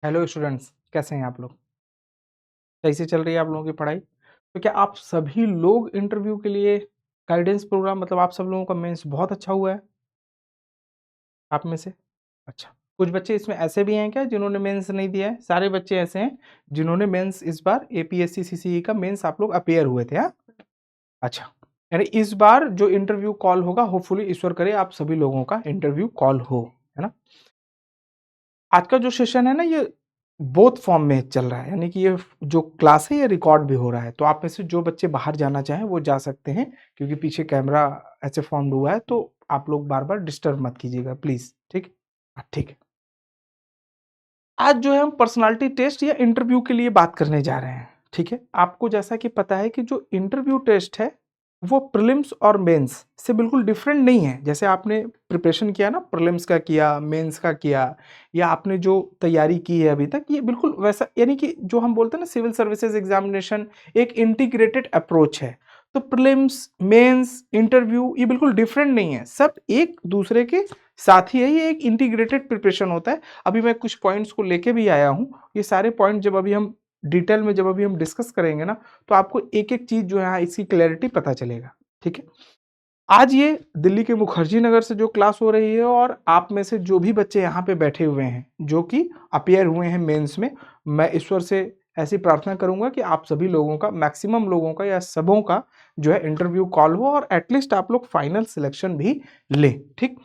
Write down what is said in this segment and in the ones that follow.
Hello students, कैसे हैं आप लोग? कैसे चल रही है आप लोगों की पढ़ाई? तो क्या आप सभी लोग इंटरव्यू के लिए गाइडेंस प्रोग्राम मतलब आप सब लोगों का मेंस बहुत अच्छा हुआ है? आप में से? अच्छा। कुछ बच्चे इसमें ऐसे भी हैं क्या जिन्होंने मेंस नहीं दिया है? सारे बच्चे ऐसे हैं जिन्होंने मेंस इस बार एपीएससी सीसीई का मेंस आप लोग अपीयर हुए थे, हाँ? अच्छा। यानी इस बार जो इंटरव्यू कॉल होगा होपफुली ईश्वर करे आप सभी लोगों का इंटरव्यू कॉल हो, है ना? आज का जो सेशन है ना ये बोथ फॉर्म में चल रहा है, यानी कि ये जो क्लास है ये रिकॉर्ड भी हो रहा है, तो आप में से जो बच्चे बाहर जाना चाहें वो जा सकते हैं, क्योंकि पीछे कैमरा ऐसे फॉर्म्ड हुआ है, तो आप लोग बार बार डिस्टर्ब मत कीजिएगा प्लीज। ठीक? हाँ, ठीक है। आज जो है हम पर्सनालिटी टेस्ट या इंटरव्यू के लिए बात करने जा रहे हैं। ठीक है, आपको जैसा कि पता है कि जो इंटरव्यू टेस्ट है वो प्रीलिम्स और मेंस से बिल्कुल डिफरेंट नहीं है। जैसे आपने प्रिपरेशन किया ना, प्रीलिम्स का किया, मेंस का किया, या आपने जो तैयारी की है अभी तक, ये बिल्कुल वैसा, यानी कि जो हम बोलते हैं ना सिविल सर्विसेज एग्जामिनेशन एक इंटीग्रेटेड अप्रोच है। तो प्रीलिम्स, मेंस, इंटरव्यू ये बिल्कुल डिफरेंट नहीं है, सब एक दूसरे के साथ ही है, ये एक इंटीग्रेटेड प्रिपरेशन होता है। अभी मैं कुछ पॉइंट्स को लेके भी आया हूँ, ये सारे पॉइंट जब अभी हम डिटेल में जब अभी हम डिस्कस करेंगे ना, तो आपको एक एक चीज जो है इसकी क्लैरिटी पता चलेगा। ठीक है, आज ये दिल्ली के मुखर्जी नगर से जो क्लास हो रही है, और आप में से जो भी बच्चे यहाँ पे बैठे हुए हैं जो कि अपियर हुए हैं मेंस में, मैं ईश्वर से ऐसी प्रार्थना करूंगा कि आप सभी लोगों का, मैक्सिमम लोगों का या सबों का जो है इंटरव्यू कॉल हो, और एटलीस्ट आप लोग फाइनल सिलेक्शन भी ले। ठीक,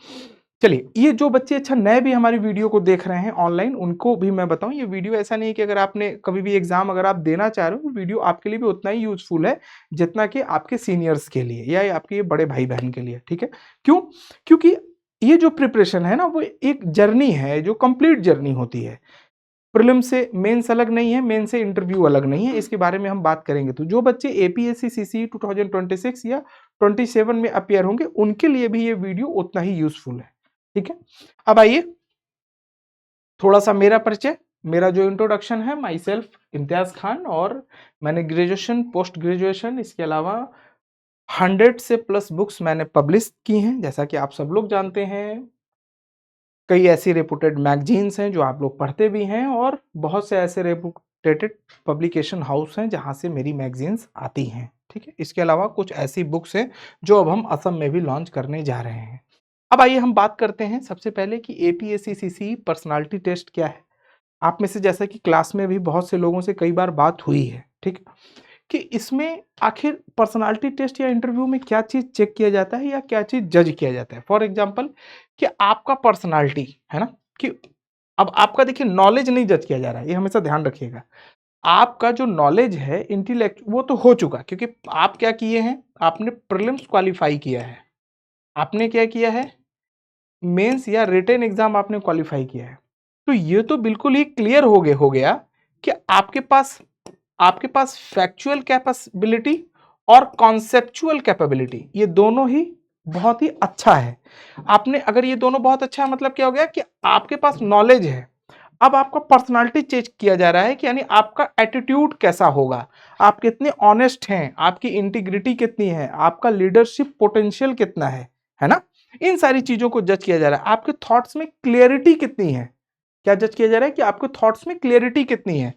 चलिए, ये जो बच्चे अच्छा नए भी हमारी वीडियो को देख रहे हैं ऑनलाइन, उनको भी मैं बताऊं, ये वीडियो ऐसा नहीं है कि अगर आपने कभी भी एग्जाम अगर आप देना चाह रहे हो, वीडियो आपके लिए भी उतना ही यूजफुल है जितना कि आपके सीनियर्स के लिए या आपके ये बड़े भाई बहन के लिए। ठीक है, क्यों? क्योंकि ये जो प्रिपरेशन है ना वो एक जर्नी है, जो कंप्लीट जर्नी होती है। प्रीलिम से मेंस अलग नहीं है, मेन से इंटरव्यू अलग नहीं है, इसके बारे में हम बात करेंगे। तो जो बच्चे एपीएससी सीसी 2026 या 27 में अपियर होंगे उनके लिए भी ये वीडियो उतना ही यूजफुल है। ठीक है, अब आइए थोड़ा सा मेरा परिचय, मेरा जो इंट्रोडक्शन है, माई सेल्फ इम्तियाज खान, और मैंने ग्रेजुएशन, पोस्ट ग्रेजुएशन, इसके अलावा 100 से प्लस बुक्स मैंने पब्लिश की हैं, जैसा कि आप सब लोग जानते हैं। कई ऐसी रेपुटेड मैगजीन्स हैं जो आप लोग पढ़ते भी हैं, और बहुत से ऐसे रेपुटेटेड पब्लिकेशन हाउस हैं जहां से मेरी मैगजीन्स आती हैं। ठीक है, इसके अलावा कुछ ऐसी बुक्स हैं जो अब हम असम में भी लॉन्च करने जा रहे हैं। अब आइए हम बात करते हैं सबसे पहले कि एपीएससी सीसी पर्सनालिटी टेस्ट क्या है। आप में से जैसा कि क्लास में भी बहुत से लोगों से कई बार बात हुई है, ठीक, कि इसमें आखिर पर्सनालिटी टेस्ट या इंटरव्यू में क्या चीज चेक किया जाता है या क्या चीज जज किया जाता है। फॉर एग्जाम्पल कि आपका पर्सनालिटी है ना, कि अब आपका देखिए नॉलेज नहीं जज किया जा रहा है, ये हमेशा ध्यान रखिएगा। आपका जो नॉलेज है, इंटेलेक्ट, वो तो हो चुका, क्योंकि आप क्या किए हैं, आपने प्रीलिम्स क्वालिफाई किया है, आपने क्या किया है, मेंस या रिटेन एग्जाम आपने क्वालिफाई किया है। तो ये तो बिल्कुल ही क्लियर हो गया कि आपके पास फैक्चुअल कैपेबिलिटी और कॉन्सेप्चुअल कैपेबिलिटी, ये दोनों ही बहुत ही अच्छा है। आपने अगर ये दोनों बहुत अच्छा है, मतलब क्या हो गया कि आपके पास नॉलेज है। अब आपका पर्सनालिटी चेक किया जा रहा है कि यानी आपका एटीट्यूड कैसा होगा, आप कितने ऑनेस्ट हैं, आपकी इंटीग्रिटी कितनी है, आपका लीडरशिप पोटेंशियल कितना है ना। इन सारी चीजों को जज किया जा रहा है। आपके थॉट्स में क्लियरिटी कितनी है, क्या जज किया जा रहा है कि आपके थॉट्स में क्लियरिटी कितनी है।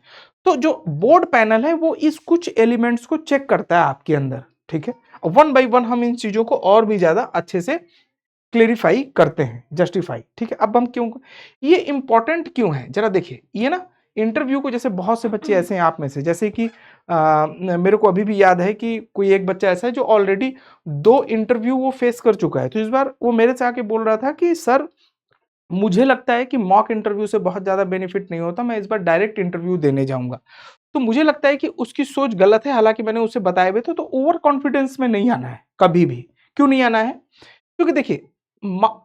तो जो बोर्ड पैनल है वो इस कुछ एलिमेंट्स को चेक करता है आपके अंदर। ठीक है, वन बाय वन हम इन चीजों को और भी ज्यादा अच्छे से क्लेरिफाई करते हैं, जस्टिफाई। ठीक है, अब हम क्यों, ये इंपॉर्टेंट क्यों है जरा देखिए। ये ना इंटरव्यू को, जैसे बहुत से बच्चे ऐसे हैं आप में से, जैसे कि मेरे को अभी भी याद है कि कोई एक बच्चा ऐसा है जो ऑलरेडी 2 इंटरव्यू वो फेस कर चुका है। तो इस बार वो मेरे से आके बोल रहा था कि सर मुझे लगता है कि मॉक इंटरव्यू से बहुत ज्यादा बेनिफिट नहीं होता, मैं इस बार डायरेक्ट इंटरव्यू देने जाऊंगा। तो मुझे लगता है कि उसकी सोच गलत है, हालांकि मैंने उसे बताया भी था। तो ओवर कॉन्फिडेंस में नहीं आना है कभी भी। क्यों नहीं आना है? क्योंकि देखिए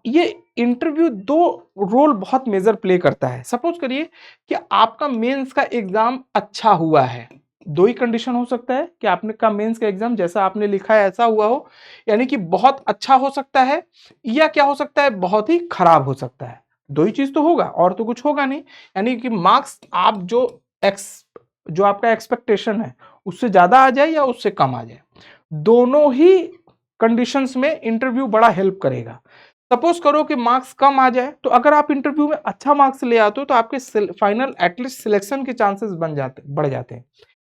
ये इंटरव्यू 2 रोल बहुत मेजर प्ले करता है। सपोज करिए कि आपका मेंस का एग्जाम अच्छा हुआ है, 2 ही कंडीशन हो सकता है कि आपने का मेंस का एग्जाम जैसा आपने लिखा है ऐसा हुआ हो, यानी कि बहुत अच्छा हो सकता है, या क्या हो सकता है, बहुत ही खराब हो सकता है। 2 ही चीज तो होगा और तो कुछ होगा नहीं। यानी कि मार्क्स आप जो आपका एक्सपेक्टेशन है उससे ज्यादा आ जाए या उससे कम आ जाए, दोनों ही कंडीशंस में इंटरव्यू बड़ा हेल्प करेगा। सपोज करो कि मार्क्स कम आ जाए, तो अगर आप इंटरव्यू में अच्छा मार्क्स ले आते हो तो आपके फाइनल एटलीस्ट सिलेक्शन के चांसेस बढ़ जाते हैं।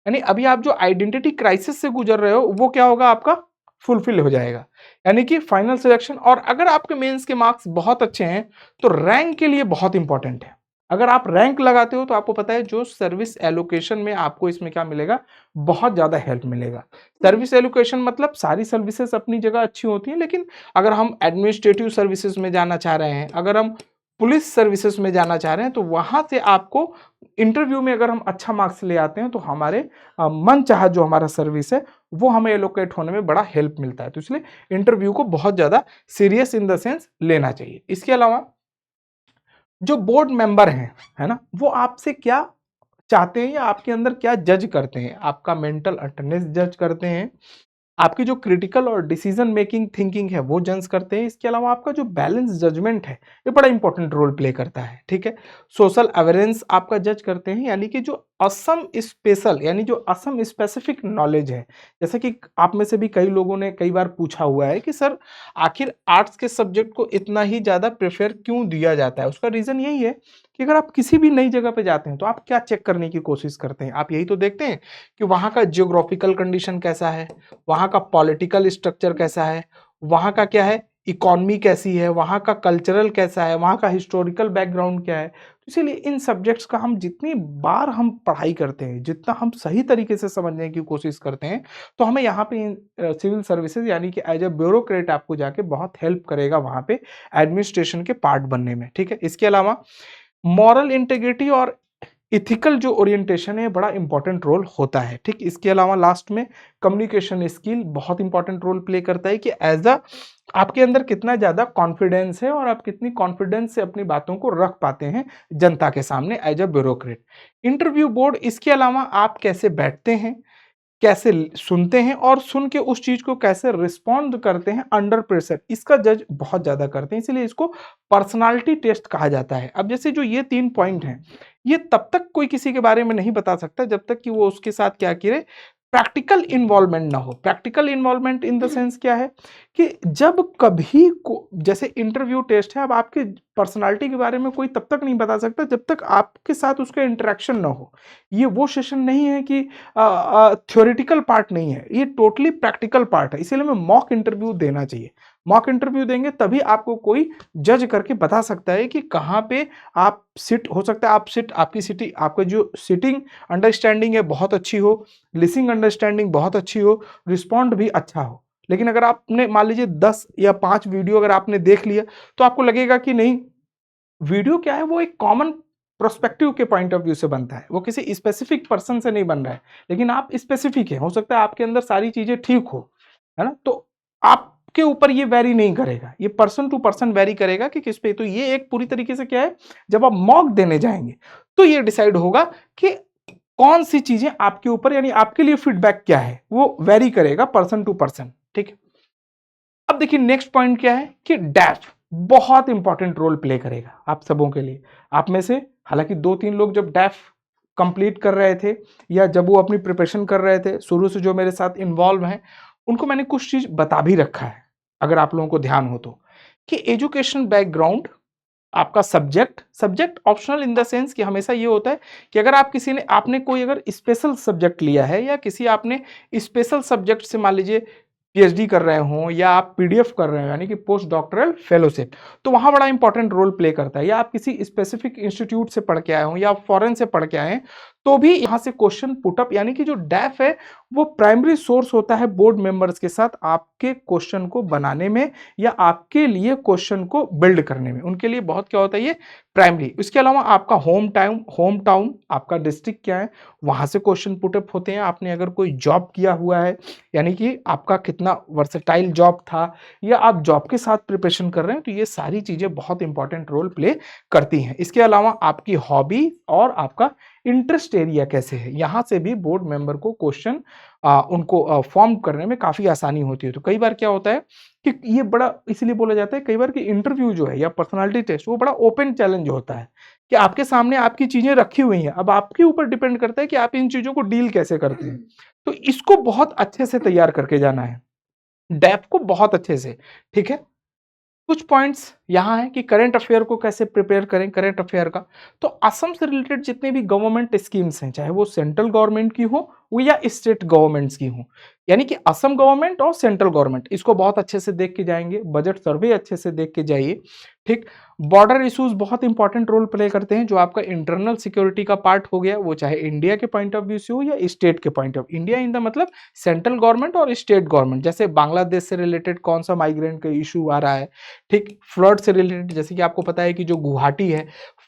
यानी अभी आप जो आइडेंटिटी क्राइसिस से गुजर रहे हो वो क्या होगा, आपका फुलफिल हो जाएगा, यानी कि फाइनल सिलेक्शन। और अगर आपके मेंस के मार्क्स बहुत अच्छे हैं तो रैंक के लिए बहुत इंपॉर्टेंट है। अगर आप रैंक लगाते हो तो आपको पता है जो सर्विस एलोकेशन में आपको इसमें क्या मिलेगा, बहुत ज्यादा हेल्प मिलेगा। सर्विस एलोकेशन मतलब सारी सर्विसेज अपनी जगह अच्छी होती हैं, लेकिन अगर हम एडमिनिस्ट्रेटिव सर्विसेज में जाना चाह रहे हैं, अगर हम पुलिस सर्विसेज में जाना चाह रहे हैं, तो वहां से आपको इंटरव्यू में अगर हम अच्छा मार्क्स ले आते हैं तो हमारे मन चाहा जो हमारा सर्विस है वो हमें एलोकेट होने में बड़ा हेल्प मिलता है। तो इसलिए इंटरव्यू को बहुत ज्यादा सीरियस इन द सेंस लेना चाहिए। इसके अलावा जो बोर्ड मेंबर हैं, है ना, वो आपसे क्या चाहते हैं या आपके अंदर क्या जज करते हैं, आपका मेंटल अटेंडेंस जज करते हैं, आपकी जो क्रिटिकल और डिसीजन मेकिंग थिंकिंग है वो जज करते हैं। इसके अलावा आपका जो बैलेंस जजमेंट है ये बड़ा इंपॉर्टेंट रोल प्ले करता है, ठीक है। सोशल अवेयरेंस आपका जज करते हैं, यानी कि जो असम स्पेशल यानी जो असम स्पेसिफिक नॉलेज है। जैसे कि आप में से भी कई लोगों ने कई बार पूछा हुआ है कि सर आखिर आर्ट्स के सब्जेक्ट को इतना ही ज्यादा प्रेफर क्यों दिया जाता है। उसका रीजन यही है कि अगर आप किसी भी नई जगह पे जाते हैं तो आप क्या चेक करने की कोशिश करते हैं, आप यही तो देखते हैं कि वहां का जियोग्राफिकल कंडीशन कैसा है, वहां का पॉलिटिकल स्ट्रक्चर कैसा है, वहां का क्या है इकोनॉमी कैसी है, वहां का कल्चरल कैसा है, वहां का हिस्टोरिकल बैकग्राउंड क्या है। तो इसीलिए इन सब्जेक्ट्स का हम जितनी बार हम पढ़ाई करते हैं, जितना हम सही तरीके से समझने की कोशिश करते हैं, तो हमें यहाँ पे सिविल सर्विसेज यानी कि एज ए ब्यूरोक्रेट आपको जाके बहुत हेल्प करेगा वहां पे एडमिनिस्ट्रेशन के पार्ट बनने में, ठीक है। इसके अलावा मॉरल इंटेग्रिटी और इथिकल जो ओरिएंटेशन है बड़ा इंपॉर्टेंट रोल होता है, ठीक। इसके अलावा लास्ट में कम्युनिकेशन स्किल बहुत इंपॉर्टेंट रोल प्ले करता है कि एज अ आपके अंदर कितना ज्यादा कॉन्फिडेंस है और आप कितनी कॉन्फिडेंस से अपनी बातों को रख पाते हैं जनता के सामने as a bureaucrat. Interview board इसके अलावा आप कैसे बैठते हैं, कैसे सुनते हैं और सुन के उस चीज को कैसे रिस्पॉन्ड करते हैं अंडर प्रेशर, इसका जज बहुत ज्यादा करते हैं। इसीलिए इसको पर्सनालिटी टेस्ट कहा जाता है। अब जैसे जो ये 3 पॉइंट हैं, ये तब तक कोई किसी के बारे में नहीं बता सकता जब तक कि वो उसके साथ क्या करे, प्रैक्टिकल इन्वॉल्वमेंट ना हो। Practical involvement in the sense क्या है कि जब कभी को जैसे इंटरव्यू टेस्ट है, अब आपकी पर्सनालिटी के बारे में कोई तब तक नहीं बता सकता जब तक आपके साथ उसका इंटरेक्शन ना हो। ये वो सेशन नहीं है कि थ्योरेटिकल पार्ट नहीं है, ये टोटली प्रैक्टिकल पार्ट है। इसीलिए मैं मॉक इंटरव्यू देना चाहिए। मॉक इंटरव्यू देंगे तभी आपको कोई जज करके बता सकता है कि कहाँ पे आप सिट हो सकता है। आप सिट आपकी सिटी आपका जो सिटिंग अंडरस्टैंडिंग है बहुत अच्छी हो, लिसनिंग अंडरस्टैंडिंग बहुत अच्छी हो, रिस्पॉन्ड भी अच्छा हो। लेकिन अगर आपने मान लीजिए 10 या 5 वीडियो अगर आपने देख लिया तो आपको लगेगा कि नहीं, वीडियो क्या है वो एक कॉमन प्रोस्पेक्टिव के पॉइंट ऑफ व्यू से बनता है, वो किसी स्पेसिफिक पर्सन से नहीं बन रहा है। लेकिन आप स्पेसिफिक है, हो सकता है आपके अंदर सारी चीजें ठीक हो, है ना, तो आपके ऊपर ये वेरी नहीं करेगा, ये पर्सन टू पर्सन वेरी करेगा कि किस पे। तो ये एक पूरी तरीके से क्या है, जब आप मॉक देने जाएंगे तो ये डिसाइड होगा कि कौन सी चीजें आपके ऊपर यानी आपके लिए फीडबैक क्या है, वो वेरी करेगा पर्सन टू पर्सन, ठीक है। अब देखिए नेक्स्ट पॉइंट क्या है कि डैफ बहुत इंपॉर्टेंट रोल प्ले करेगा आप सबों के लिए। आप में से हालांकि 2-3 लोग जब डैफ कंप्लीट कर रहे थे या जब वो अपनी प्रिपरेशन कर रहे थे, शुरू से जो मेरे साथ इन्वॉल्व हैं, उनको मैंने कुछ चीज बता भी रखा है, अगर आप लोगों को ध्यान हो तो, कि एजुकेशन बैकग्राउंड, आपका subject subject optional in the sense कि हमेशा ये होता है कि अगर आप किसी ने आपने कोई अगर स्पेशल सब्जेक्ट लिया है या किसी आपने स्पेशल सब्जेक्ट से मान लीजिए पीएचडी कर रहे हो या आप पीडीएफ कर रहे हो यानी कि पोस्ट डॉक्टरल फेलोशिप, तो वहां बड़ा इंपॉर्टेंट रोल प्ले करता है। या आप किसी स्पेसिफिक इंस्टीट्यूट से पढ़ के आए हो या आप फॉरेन से पढ़ के आए हैं, तो भी यहां से क्वेश्चन पुटअप यानी कि जो डैफ है वो प्राइमरी सोर्स होता है बोर्ड मेंबर्स के साथ आपके क्वेश्चन को बनाने में या आपके लिए क्वेश्चन को बिल्ड करने में, उनके लिए बहुत क्या होता है ये प्राइमरी। इसके अलावा आपका होम टाउन आपका डिस्ट्रिक्ट क्या है, वहां से क्वेश्चन पुटअप होते हैं। आपने अगर कोई जॉब किया हुआ है यानी कि आपका कितना वर्सेटाइल जॉब था या आप जॉब के साथ प्रिपरेशन कर रहे हैं, तो ये सारी चीजें बहुत इंपॉर्टेंट रोल प्ले करती हैं। इसके अलावा आपकी हॉबी और आपका इंटरेस्ट एरिया कैसे है, यहां से भी बोर्ड मेंबर को क्वेश्चन उनको फॉर्म करने में काफी आसानी होती है। तो कई बार क्या होता है कि ये बड़ा इसलिए बोला जाता है कई बार कि इंटरव्यू जो है या पर्सनालिटी टेस्ट वो बड़ा ओपन चैलेंज होता है कि आपके सामने आपकी चीजें रखी हुई हैं, अब आपके ऊपर डिपेंड करता है कि आप इन चीजों को डील कैसे करते हैं। तो इसको बहुत अच्छे से तैयार करके जाना है, डेफ को बहुत अच्छे से, ठीक है। कुछ पॉइंट्स यहाँ हैं कि करंट अफेयर को कैसे प्रिपेयर करें करंट अफेयर का। तो असम से रिलेटेड जितने भी गवर्नमेंट स्कीम्स हैं, चाहे वो सेंट्रल गवर्नमेंट की हो वो या स्टेट गवर्नमेंट्स की हो, यानी कि असम गवर्नमेंट और सेंट्रल गवर्नमेंट, इसको बहुत अच्छे से देख के जाएंगे, बजट सर्वे अच्छे से देख के जाइए। ठीक, बॉर्डर इश्यूज बहुत इंपॉर्टेंट रोल प्ले करते हैं, जो आपका इंटरनल सिक्योरिटी का पार्ट हो गया, वो चाहे इंडिया के पॉइंट ऑफ व्यू से हो या स्टेट के point of, India in the मतलब सेंट्रल गवर्नमेंट और स्टेट गवर्नमेंट। जैसे बांग्लादेश से रिलेटेड कौन सा माइग्रेंट का इशू आ रहा है, ठीक, फ्लड से रिलेटेड, जैसे कि आपको पता है कि जो गुवाहाटी है,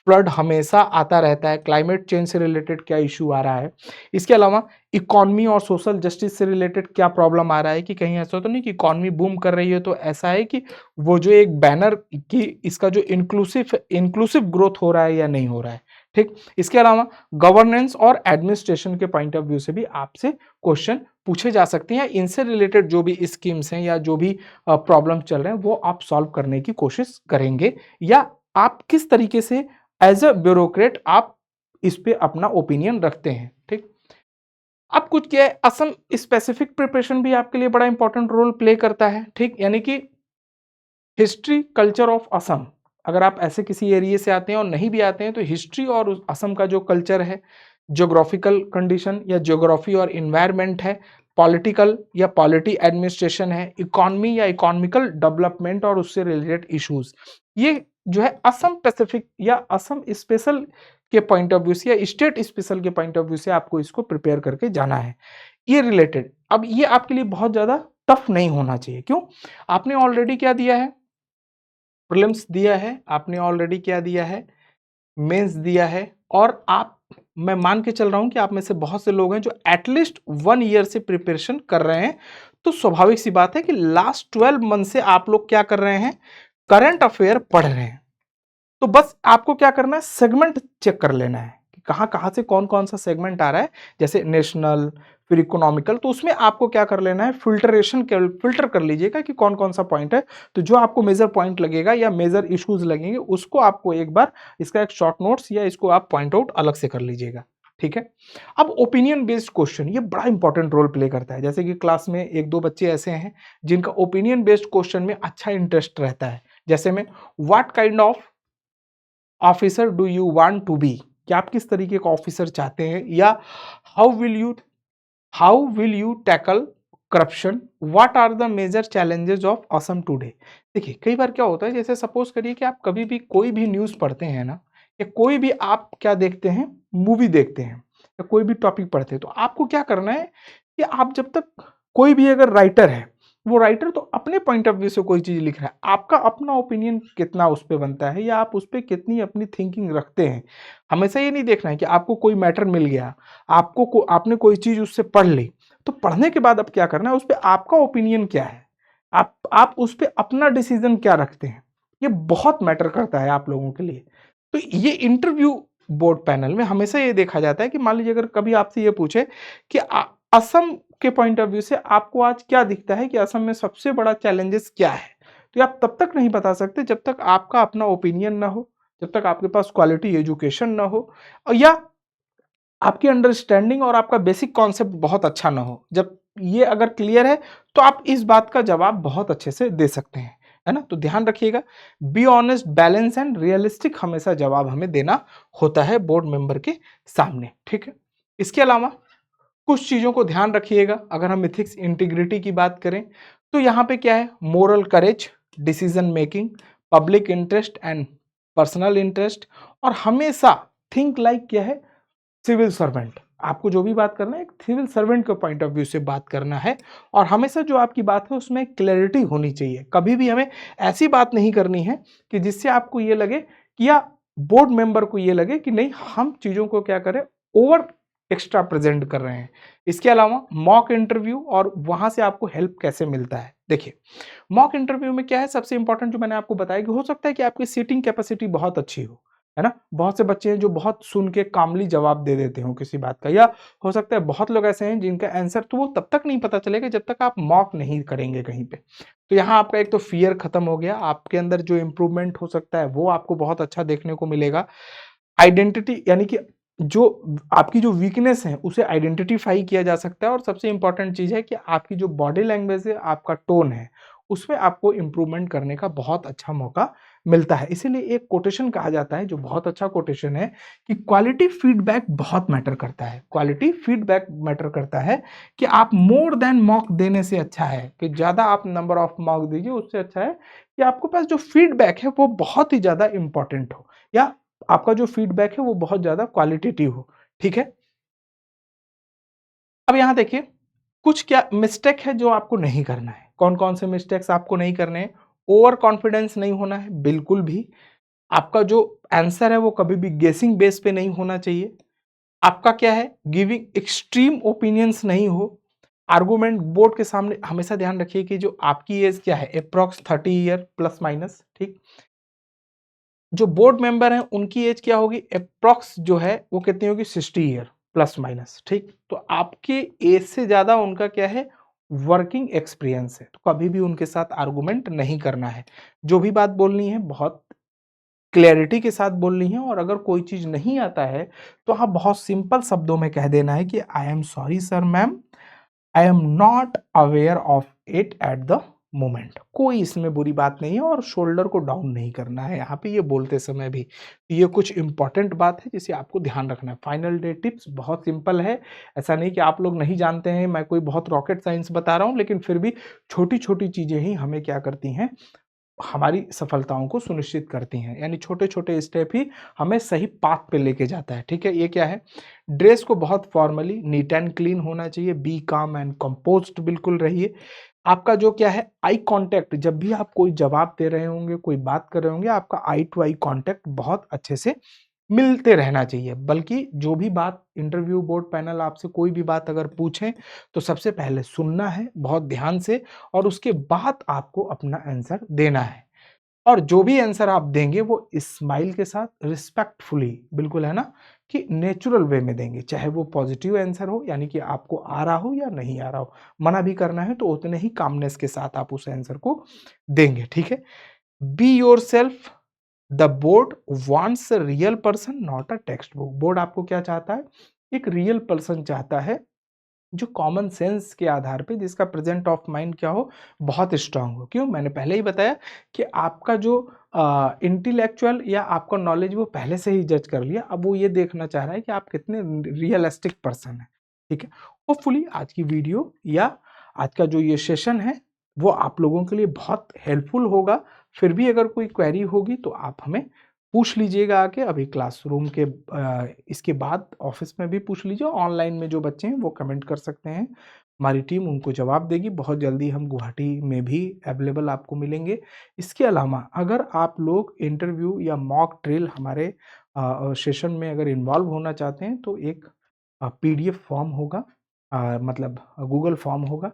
फ्लड हमेशा आता रहता है, क्लाइमेट चेंज से रिलेटेड क्या इशू आ रहा है। इसके अलावा इकोनॉमी और सोशल जस्टिस से रिलेटेड क्या प्रॉब्लम आ रहा है, कि कहीं ऐसा तो नहीं कि इकोनॉमी बूम कर रही है तो ऐसा है कि वो जो एक बैनर की इसका जो इंक्लूसिव ग्रोथ हो रहा है या नहीं हो रहा है। ठीक, इसके अलावा गवर्नेंस और एडमिनिस्ट्रेशन के पॉइंट ऑफ व्यू से भी आपसे क्वेश्चन पूछे जा सकते हैं। इनसे रिलेटेड जो भी स्कीम्स हैं या जो भी प्रॉब्लम चल रहे हैं वो आप सॉल्व करने की कोशिश करेंगे, या आप किस तरीके से एज अ ब्यूरोक्रेट आप इस पे अपना ओपिनियन रखते हैं। ठीक, अब कुछ क्या है, असम स्पेसिफिक प्रिपरेशन भी आपके लिए बड़ा इंपॉर्टेंट रोल प्ले करता है। ठीक, यानी कि हिस्ट्री कल्चर ऑफ असम, अगर आप ऐसे किसी एरिया से आते हैं और नहीं भी आते हैं तो हिस्ट्री और असम का जो कल्चर है, ज्योग्राफिकल कंडीशन या ज्योग्राफी और इन्वायरमेंट है, पॉलिटिकल या पॉलिटी एडमिनिस्ट्रेशन है, इकोनॉमी या इकोनॉमिकल डेवलपमेंट और उससे रिलेटेड इश्यूज, ये जो है असम पैसिफिक या असम स्पेशल के पॉइंट ऑफ व्यू से या स्टेट स्पेशल के पॉइंट ऑफ व्यू से आपको इसको प्रिपेयर करके जाना है। ये रिलेटेड, अब ये आपके लिए बहुत ज्यादा टफ नहीं होना चाहिए। क्यों? आपने ऑलरेडी क्या दिया है, प्रीलिम्स दिया है, आपने ऑलरेडी क्या दिया है, मेंस दिया है, और आप, मैं मान के चल रहा हूं कि आप में से बहुत से लोग हैं जो एटलीस्ट 1 ईयर से प्रिपरेशन कर रहे हैं। तो स्वाभाविक सी बात है कि लास्ट 12 मंथ से आप लोग क्या कर रहे हैं, करंट अफेयर पढ़ रहे हैं। तो बस आपको क्या करना है, सेगमेंट चेक कर लेना है कि कहाँ कहाँ से कौन कौन सा सेगमेंट आ रहा है, जैसे नेशनल फिर इकोनॉमिकल, तो उसमें आपको क्या कर लेना है, फिल्टर कर लीजिएगा कि कौन कौन सा पॉइंट है। तो जो आपको मेजर पॉइंट लगेगा या मेजर इश्यूज लगेंगे उसको आपको एक बार इसका एक शॉर्ट नोट्स या इसको आप पॉइंट आउट अलग से कर लीजिएगा। ठीक है, अब ओपिनियन बेस्ड क्वेश्चन ये बड़ा इंपॉर्टेंट रोल प्ले करता है। जैसे कि क्लास में एक दो बच्चे ऐसे हैं जिनका ओपिनियन बेस्ड क्वेश्चन में अच्छा इंटरेस्ट रहता है, जैसे में what kind of officer do you want to be, क्या आप किस तरीके का ऑफिसर चाहते हैं, या how will you how will you tackle corruption, what are the major challenges of Assam today. देखिए कई बार क्या होता है, जैसे सपोज करिए कि आप कभी भी कोई भी न्यूज़ पढ़ते हैं ना, या कोई भी आप क्या देखते हैं, मूवी देखते हैं या कोई भी टॉपिक पढ़ते हैं, तो आपको क्या करना है कि आप जब तक, कोई भी अगर राइटर है, वो राइटर तो अपने पॉइंट ऑफ व्यू से कोई चीज़ लिख रहा है, आपका अपना ओपिनियन कितना उस पर बनता है या आप उस पर कितनी अपनी थिंकिंग रखते हैं। हमेशा ये नहीं देखना है कि आपको कोई मैटर मिल गया, आपने कोई चीज़ उससे पढ़ ली, तो पढ़ने के बाद अब क्या करना है, उस पर आपका ओपिनियन क्या है, आप उस पर अपना डिसीजन क्या रखते हैं, ये बहुत मैटर करता है आप लोगों के लिए। तो ये इंटरव्यू बोर्ड पैनल में हमेशा ये देखा जाता है कि मान लीजिए अगर कभी आपसे ये पूछे कि असम के पॉइंट ऑफ व्यू से आपको आज क्या दिखता है कि असम में सबसे बड़ा चैलेंजेस क्या है, तो ये आप तब तक नहीं बता सकते जब तक आपका अपना ओपिनियन ना हो, जब तक आपके पास क्वालिटी एजुकेशन ना हो, और या आपकी अंडरस्टैंडिंग और आपका बेसिक कॉन्सेप्ट बहुत अच्छा ना हो। जब ये अगर क्लियर है तो आप इस बात का जवाब बहुत अच्छे से दे सकते हैं, है ना। तो ध्यान रखिएगा, be honest, balance and realistic हमेशा जवाब हमें देना होता है बोर्ड मेंबर के सामने। ठीक है, इसके अलावा कुछ चीजों को ध्यान रखिएगा। अगर हम इथिक्स इंटीग्रिटी की बात करें तो यहाँ पे क्या है, moral courage, decision making, public interest and personal interest, और हमेशा थिंक लाइक क्या है, सिविल सर्वेंट। आपको जो भी बात करना है एक सिविल सर्वेंट के पॉइंट ऑफ व्यू से बात करना है, और हमेशा जो आपकी बात है उसमें क्लैरिटी होनी चाहिए। कभी भी हमें ऐसी बात नहीं करनी है कि जिससे आपको ये लगे कि, या बोर्ड मेंबर को ये लगे कि नहीं हम चीज़ों को क्या करें, ओवर एक्स्ट्रा प्रेजेंट कर रहे हैं। इसके अलावा मॉक इंटरव्यू और वहां से आपको हेल्प कैसे मिलता है। देखिए मॉक इंटरव्यू में क्या है, सबसे इंपॉर्टेंट जो मैंने आपको बताया कि हो सकता है कि आपकी सीटिंग कैपेसिटी बहुत अच्छी हो, है ना। बहुत से बच्चे हैं जो बहुत सुन के कामली जवाब दे देते हो किसी बात का, या हो सकता है बहुत लोग ऐसे हैं जिनका आंसर तो वो तब तक नहीं पता चलेगा जब तक आप मॉक नहीं करेंगे कहीं पे। तो यहाँ आपका एक तो फियर खत्म हो गया, आपके अंदर जो इंप्रूवमेंट हो सकता है वो आपको बहुत अच्छा देखने को मिलेगा। आइडेंटिटी यानी कि जो आपकी जो वीकनेस है उसे आइडेंटिफाई किया जा सकता है, और सबसे इंपॉर्टेंट चीज है कि आपकी जो बॉडी लैंग्वेज है, आपका टोन है, उसमें आपको इम्प्रूवमेंट करने का बहुत अच्छा मौका मिलता है। इसीलिए एक कोटेशन कहा जाता है जो बहुत अच्छा कोटेशन है कि क्वालिटी फीडबैक बहुत मैटर करता है। क्वालिटी फीडबैक मैटर करता है कि आप मोर देन मॉक देने से अच्छा है कि ज़्यादा आप नंबर ऑफ मॉक दीजिए, उससे अच्छा है कि आपके पास जो फीडबैक है वो बहुत ही ज़्यादा इम्पोर्टेंट हो या आपका जो फीडबैक है वो बहुत ज़्यादा क्वालिटेटिव हो। ठीक है? अब यहाँ देखिए, कुछ क्या मिस्टेक है जो आपको नहीं करना है। कौन-कौन से मिस्टेक्स आपको नहीं करने हैं? ओवर कॉन्फिडेंस नहीं होना है, बिल्कुल भी। आपका जो आंसर है वो कभी भी गेसिंग बेस पे नहीं होना चाहिए। आपका क्या है, गिविंग एक्सट्रीम ओपिनियंस नहीं हो। आर्गुमेंट बोर्ड के सामने हमेशा ध्यान रखिए कि जो आपकी एज क्या है, एप्रॉक्स 30 ईयर प्लस माइनस, ठीक? जो बोर्ड मेंबर हैं उनकी एज क्या होगी, एप्रॉक्स जो है वो कितनी होगी, 60 ईयर प्लस माइनस, ठीक? तो आपकी एज से ज़्यादा उनका क्या है, वर्किंग एक्सपीरियंस है। तो कभी भी उनके साथ आर्गुमेंट नहीं करना है। जो भी बात बोलनी है बहुत क्लैरिटी के साथ बोलनी है और अगर कोई चीज़ नहीं आता है, तो आप बहुत सिंपल शब्दों में कह देना है कि I am sorry sir ma'am, I am not aware of it at the moment. कोई इसमें बुरी बात नहीं है और शोल्डर को डाउन नहीं करना है यहाँ पे ये बोलते समय भी। ये कुछ इंपॉर्टेंट बात है जिसे आपको ध्यान रखना है। फाइनल डे टिप्स बहुत सिंपल है। ऐसा नहीं कि आप लोग नहीं जानते हैं, मैं कोई बहुत रॉकेट साइंस बता रहा हूँ, लेकिन फिर भी छोटी-छोटी चीज़ें ही हमें क्या करती हैं, हमारी सफलताओं को सुनिश्चित करती हैं। यानी छोटे-छोटे स्टेप ही हमें सही पाथ पे लेके जाता है, ठीक है? ये क्या है? ड्रेस को बहुत फॉर्मली, नीट एंड क्लीन होना चाहिए, बी काम एंड कंपोज्ड बिल्कुल रहिए। आपका जो क्या है, आई कॉन्टैक्ट, जब भी आप कोई जवाब दे रहे होंगे, कोई बात कर रहे होंगे, आपका आई टू आई कॉन्टैक्ट बहुत अच्छे से मिलते रहना चाहिए। बल्कि जो भी बात इंटरव्यू बोर्ड पैनल आपसे कोई भी बात अगर पूछें, तो सबसे पहले सुनना है बहुत ध्यान से और उसके बाद आपको अपना आंसर देना है। और जो भी आंसर आप देंगे वो स्माइल के साथ रिस्पेक्टफुली, बिल्कुल है ना, कि नेचुरल वे में देंगे। चाहे वो पॉजिटिव आंसर हो यानी कि आपको आ रहा हो या नहीं आ रहा हो। मना भी करना है तो उतने ही कामनेस के साथ आप उस आंसर को देंगे, ठीक है? Be yourself, the board wants a real person not a text book. Board आपको क्या चाहता है? एक रियल पर्सन चाहता है जो कॉमन सेंस के आधार पे, जिसका प्रेजेंट ऑफ माइंड क्या हो, बहुत स्ट्रांग हो। क्यों? मैंने पहले ही बताया कि आपका जो इंटेलेक्चुअल या आपका नॉलेज वो पहले से ही जज कर लिया। अब वो ये देखना चाह रहा है कि आप कितने रियलिस्टिक पर्सन हैं, ठीक है? होपफुली आज की वीडियो या आज का जो ये सेशन है वो आप लोगों के लिए बहुत हेल्पफुल होगा। फिर भी अगर कोई क्वेरी होगी तो आप हमें पूछ लीजिएगा आके। अभी क्लासरूम के इसके बाद ऑफिस में भी पूछ लीजिए। ऑनलाइन में जो बच्चे हैं वो कमेंट कर सकते हैं। हमारी टीम उनको जवाब देगी। बहुत जल्दी हम गुवाहाटी में भी अवेलेबल आपको मिलेंगे। इसके अलावा अगर आप लोग इंटरव्यू या मॉक ड्रिल हमारे सेशन में अगर इन्वॉल्व होना चाहते हैं तो एक पीडीएफ फॉर्म होगा, मतलब गूगल फॉर्म होगा।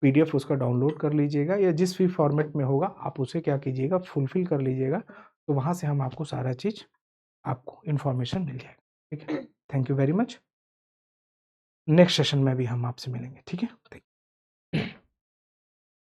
पीडीएफ उसका डाउनलोड कर लीजिएगा या जिस भी फॉर्मेट में होगा आप उसे क्या कीजिएगा, फुलफिल कर लीजिएगा। तो वहाँ से हम आपको सारा चीज़, आपको इन्फॉर्मेशन मिल जाएगा, ठीक है? Thank you very much. Next session में भी हम आपसे मिलेंगे, ठीक है? थैंक